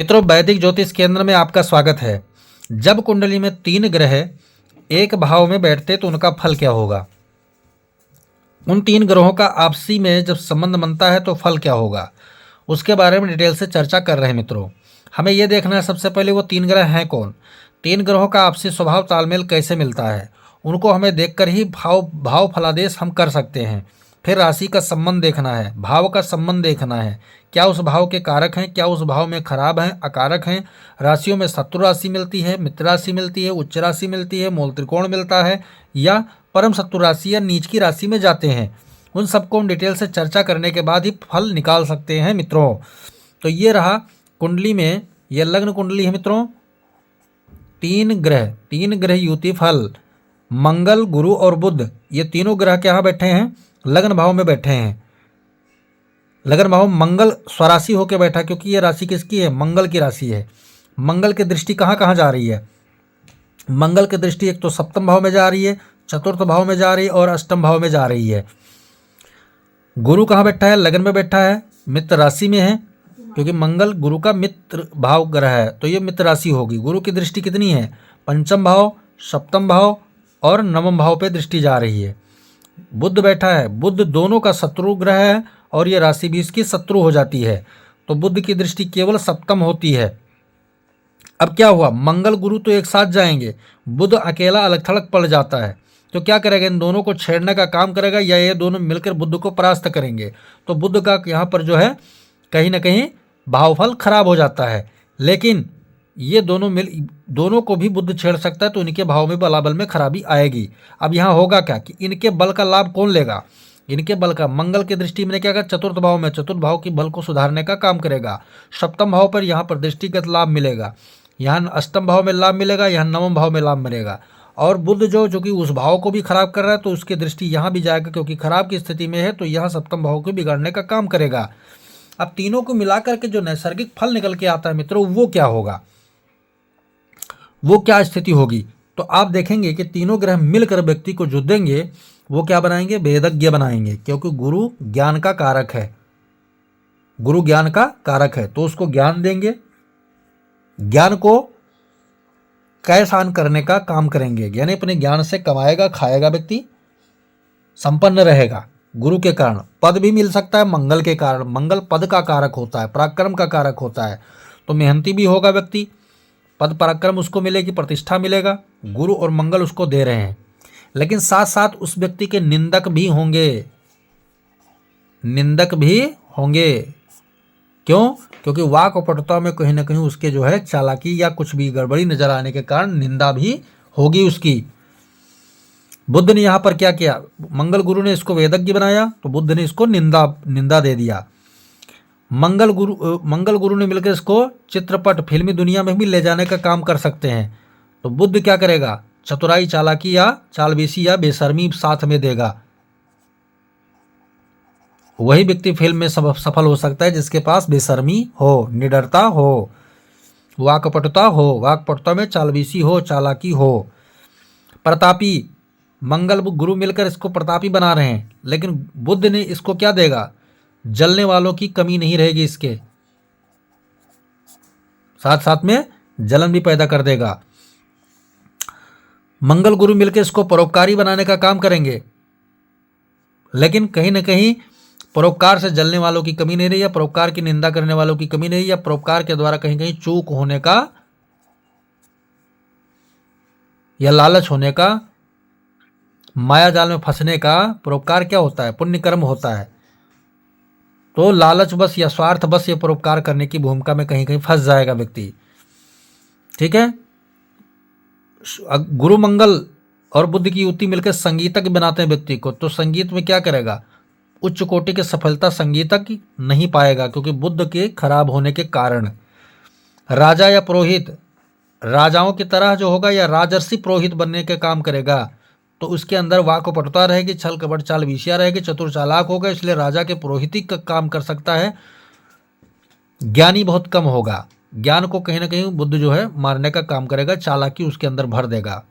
मित्रों, वैदिक ज्योतिष केंद्र में आपका स्वागत है। जब कुंडली में 3 ग्रह एक भाव में बैठते तो उनका फल क्या होगा, उन 3 ग्रहों का आपसी में जब संबंध बनता है तो फल क्या होगा, उसके बारे में डिटेल से चर्चा कर रहे हैं। मित्रों, हमें यह देखना है सबसे पहले वो 3 ग्रह हैं कौन, 3 ग्रहों का आपसी स्वभाव तालमेल कैसे मिलता है, उनको हमें देखकर ही भाव फलादेश हम कर सकते हैं। फिर राशि का संबंध देखना है, भाव का संबंध देखना है, क्या उस भाव के कारक हैं, क्या उस भाव में खराब हैं, अकारक हैं। राशियों में शत्रु राशि मिलती है, मित्र राशि मिलती है, उच्च राशि मिलती है, मूल त्रिकोण मिलता है, या परम शत्रु राशि या नीच की राशि में जाते हैं। उन सबको हम डिटेल से चर्चा करने के बाद ही फल निकाल सकते हैं। मित्रों, तो ये रहा कुंडली में, यह लग्न कुंडली है। मित्रों, 3 ग्रह युति फल, मंगल, गुरु और बुध, ये तीनों ग्रह के यहाँ बैठे हैं, लग्न भाव में बैठे हैं। लग्न भाव मंगल स्वराशि होकर बैठा, क्योंकि ये राशि किसकी है, मंगल की राशि है। मंगल की दृष्टि कहाँ कहाँ जा रही है, मंगल की दृष्टि एक तो सप्तम भाव में जा रही है, चतुर्थ भाव में जा रही है और अष्टम भाव में जा रही है। गुरु कहाँ बैठा है, लग्न में बैठा है, मित्र राशि में है, क्योंकि मंगल गुरु का मित्र भाव ग्रह है, तो ये मित्र राशि होगी। गुरु की दृष्टि कितनी है, पंचम भाव, सप्तम भाव और नवम भाव पे दृष्टि जा रही है। बुध बैठा है, बुध दोनों का शत्रु ग्रह है और ये राशि भी इसकी शत्रु हो जाती है, तो बुध की दृष्टि केवल सप्तम होती है। अब क्या हुआ, मंगल गुरु तो एक साथ जाएंगे, बुध अकेला अलग थलग पड़ जाता है, तो क्या करेगा, इन दोनों को छेड़ने का काम करेगा या ये दोनों मिलकर बुध को परास्त करेंगे। तो बुध का यहाँ पर जो है कहीं ना कहीं भावफल खराब हो जाता है। लेकिन ये दोनों को भी बुध छेड़ सकता है, तो इनके भाव में बलाबल में खराबी आएगी। अब यहाँ होगा क्या कि इनके बल का लाभ कौन लेगा, इनके बल का मंगल की दृष्टि में क्या करेगा, चतुर्थ भाव में, चतुर्थ भाव की बल को सुधारने का काम करेगा। सप्तम भाव पर यहाँ पर दृष्टिगत लाभ मिलेगा, यहाँ अष्टम भाव में लाभ मिलेगा, यहाँ नवम भाव में लाभ मिलेगा। और बुध जो कि उस भाव को भी खराब कर रहा है, तो उसकी दृष्टि यहाँ भी जाएगा, क्योंकि खराब की स्थिति में है, तो यहाँ सप्तम भाव को बिगाड़ने का काम करेगा। अब तीनों को मिलाकर के जो नैसर्गिक फल निकल के आता है मित्रों, वो क्या होगा, वो क्या स्थिति होगी, तो आप देखेंगे कि तीनों ग्रह मिलकर व्यक्ति को जो देंगे वो क्या बनाएंगे, वेदज्ञ बनाएंगे, क्योंकि गुरु ज्ञान का कारक है, गुरु ज्ञान का कारक है, तो उसको ज्ञान देंगे, ज्ञान को कैसान करने का काम करेंगे, यानी अपने ज्ञान से कमाएगा खाएगा व्यक्ति, संपन्न रहेगा। गुरु के कारण पद भी मिल सकता है, मंगल के कारण, मंगल पद का कारक होता है, पराक्रम का कारक होता है, तो मेहनती भी होगा व्यक्ति, पद पराक्रम उसको मिलेगी, प्रतिष्ठा मिलेगा, गुरु और मंगल उसको दे रहे हैं। लेकिन साथ साथ उस व्यक्ति के निंदक भी होंगे, निंदक भी होंगे। क्यों, क्योंकि वाक और पटुता में कहीं ना कहीं उसके जो है चालाकी या कुछ भी गड़बड़ी नजर आने के कारण निंदा भी होगी उसकी। बुद्ध ने यहाँ पर क्या किया, मंगल गुरु ने इसको वेदज्ञ बनाया, तो बुद्ध ने इसको निंदा दे दिया। मंगल गुरु ने मिलकर इसको चित्रपट फिल्मी दुनिया में भी ले जाने का काम कर सकते हैं, तो बुद्ध क्या करेगा, चतुराई चालाकी या चालबेसी या बेशर्मी साथ में देगा। वही व्यक्ति फिल्म में सफल हो सकता है जिसके पास बेशर्मी हो, निडरता हो, वाकपटुता में चालबेसी हो, चालाकी हो। प्रतापी, मंगल गुरु मिलकर इसको प्रतापी बना रहे हैं, लेकिन बुद्ध ने इसको क्या देगा, जलने वालों की कमी नहीं रहेगी, इसके साथ साथ में जलन भी पैदा कर देगा। मंगल गुरु मिलकर इसको परोपकारी बनाने का काम करेंगे, लेकिन कहीं ना कहीं परोपकार से जलने वालों की कमी नहीं रही, या परोपकार की निंदा करने वालों की कमी नहीं, या परोपकार के द्वारा कहीं कहीं चूक होने का या लालच होने का, माया जाल में फंसने का। परोपकार क्या होता है, पुण्य कर्म होता है, तो लालच बस या स्वार्थ बस ये परोपकार करने की भूमिका में कहीं कहीं फंस जाएगा व्यक्ति। ठीक है, गुरु मंगल और बुद्ध की युति मिलकर संगीतज्ञ बनाते हैं व्यक्ति को, तो संगीत में क्या करेगा, उच्च कोटि की सफलता संगीतज्ञ नहीं पाएगा, क्योंकि बुद्ध के खराब होने के कारण। राजा या पुरोहित, राजाओं की तरह जो होगा या राजर्षि पुरोहित बनने के काम करेगा, तो उसके अंदर वाकपटुता रहेगी, छल कपट चाल विषया रहेगी, चतुर चालाक होगा, इसलिए राजा के पुरोहिती का काम कर सकता है। ज्ञानी बहुत कम होगा, ज्ञान को कहीं ना कहीं बुद्ध जो है मारने का काम करेगा, चालाकी उसके अंदर भर देगा।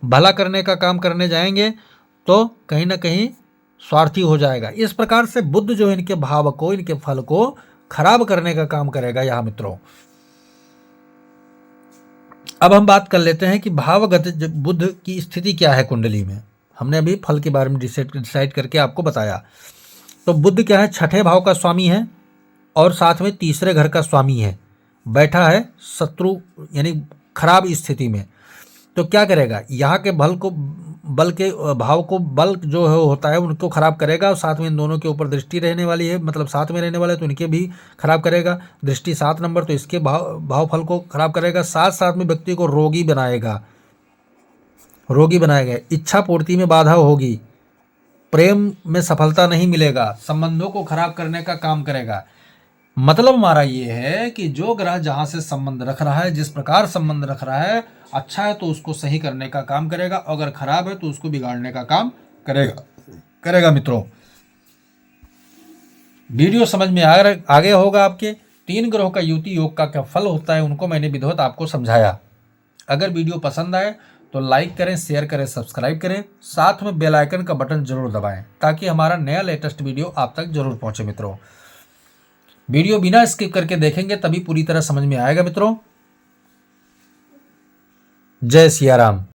भला करने का काम करने जाएंगे तो कहीं ना कहीं स्वार्थी हो जाएगा। इस प्रकार से बुद्ध जो है इनके भाव को, इनके फल को खराब करने का काम करेगा यहाँ मित्रों। अब हम बात कर लेते हैं कि भावगत बुध की स्थिति क्या है कुंडली में। हमने अभी फल के बारे में डिसाइड करके आपको बताया। तो बुध क्या है, छठे भाव का स्वामी है और साथ में तीसरे घर का स्वामी है, बैठा है शत्रु यानी खराब स्थिति में। तो क्या करेगा, यहाँ के बल के भाव को बल जो है होता है उनको खराब करेगा, और साथ में इन दोनों के ऊपर दृष्टि रहने वाली है, मतलब साथ में रहने वाले तो इनके भी खराब करेगा। दृष्टि 7 नंबर, तो इसके भाव फल को खराब करेगा। साथ साथ में व्यक्ति को रोगी बनाएगा, इच्छा पूर्ति में बाधा होगी, प्रेम में सफलता नहीं मिलेगा, संबंधों को खराब करने का काम करेगा। मतलब हमारा ये है कि जो ग्रह जहां से संबंध रख रहा है, जिस प्रकार संबंध रख रहा है, अच्छा है तो उसको सही करने का काम करेगा, अगर खराब है तो उसको बिगाड़ने का काम करेगा मित्रों। वीडियो समझ में आ गया होगा आपके। 3 ग्रहों का युति योग का क्या फल होता है उनको मैंने विधिवत आपको समझाया। अगर वीडियो पसंद आए तो लाइक करें, शेयर करें, सब्सक्राइब करें, साथ में बेल आइकन का बटन जरूर दबाएं ताकि हमारा नया लेटेस्ट वीडियो आप तक जरूर पहुंचे मित्रों। वीडियो बिना स्किप करके देखेंगे तभी पूरी तरह समझ में आएगा मित्रों। जय सिया राम।